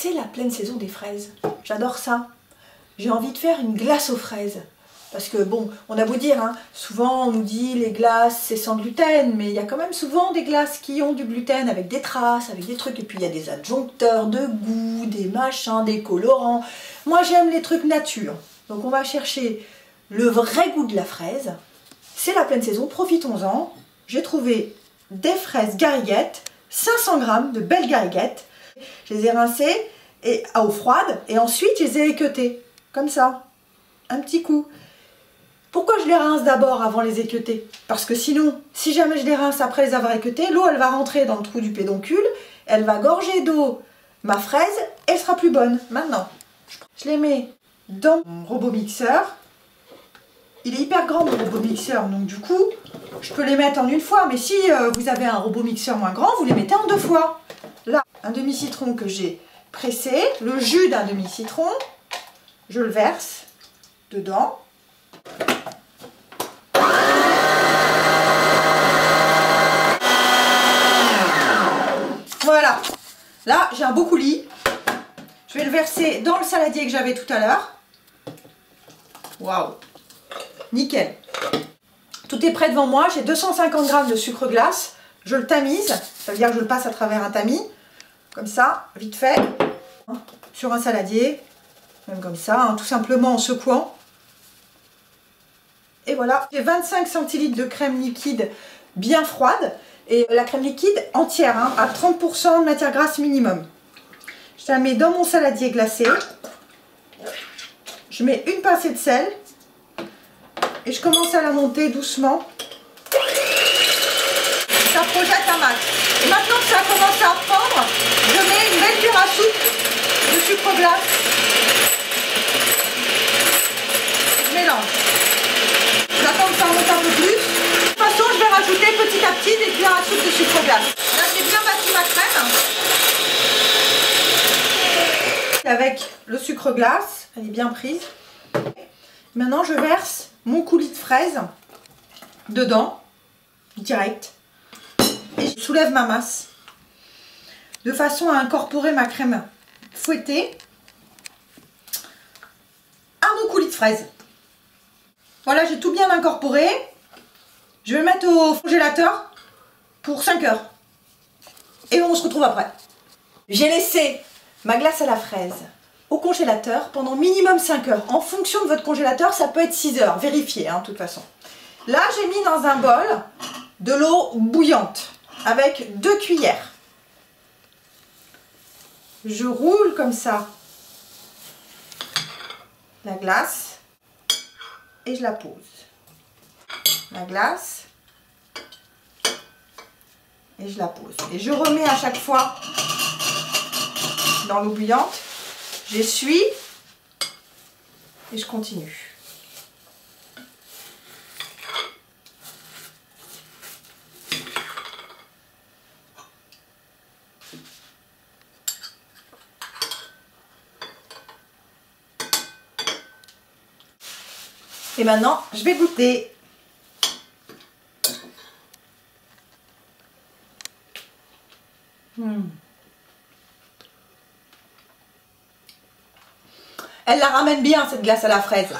c'est la pleine saison des fraises. J'adore ça. J'ai envie de faire une glace aux fraises. Parce que bon, on a beau dire, hein, souvent on nous dit les glaces c'est sans gluten, mais il y a quand même souvent des glaces qui ont du gluten avec des traces, avec des trucs, et puis il y a des adjoncteurs de goût, des machins, des colorants. Moi j'aime les trucs nature. Donc on va chercher le vrai goût de la fraise. C'est la pleine saison, profitons-en. J'ai trouvé des fraises gariguettes, 500 g de belles gariguettes. Je les ai rincées à eau froide et ensuite je les ai équeutées, comme ça, un petit coup. Pourquoi je les rince d'abord avant les équeuter? Parce que sinon, si jamais je les rince après les avoir équeutées, l'eau elle va rentrer dans le trou du pédoncule, elle va gorger d'eau ma fraise, elle sera plus bonne. Maintenant, je les mets dans mon robot mixeur. Il est hyper grand mon robot mixeur, donc du coup, je peux les mettre en une fois. Mais si vous avez un robot mixeur moins grand, vous les mettez en deux fois. Là, un demi-citron que j'ai pressé, le jus d'un demi-citron, je le verse dedans. Voilà, là j'ai un beau coulis. Je vais le verser dans le saladier que j'avais tout à l'heure. Waouh, nickel. Tout est prêt devant moi, j'ai 250 g de sucre glace. Je le tamise, ça veut dire que je le passe à travers un tamis. Comme ça, vite fait, sur un saladier. Même comme ça, hein, tout simplement en secouant. Et voilà, j'ai 25 centilitres de crème liquide bien froide. Et la crème liquide entière, hein, à 30% de matière grasse minimum. Je la mets dans mon saladier glacé. Je mets une pincée de sel. Et je commence à la monter doucement. Ça projette un max. Et maintenant que ça a commencé à prendre, je mets une belle cuillère à soupe de sucre glace. Je mélange. J'attends que ça remonte un peu plus. De toute façon, je vais rajouter petit à petit des cuillères à soupe de sucre glace. Là, j'ai bien battu ma crème. Avec le sucre glace, elle est bien prise. Maintenant, je verse mon coulis de fraises dedans, direct. Et je soulève ma masse de façon à incorporer ma crème fouettée à mon coulis de fraises. Voilà, j'ai tout bien incorporé. Je vais le mettre au congélateur pour 5 heures. Et on se retrouve après. J'ai laissé ma glace à la fraise au congélateur pendant minimum 5 heures. En fonction de votre congélateur, ça peut être 6 heures. Vérifiez, hein, de toute façon. Là, j'ai mis dans un bol de l'eau bouillante avec 2 cuillères. Je roule comme ça la glace et je la pose. La glace et je la pose. Et je remets à chaque fois dans l'eau bouillante. J'essuie et je continue. Et maintenant, je vais goûter. Elle la ramène bien, cette glace à la fraise.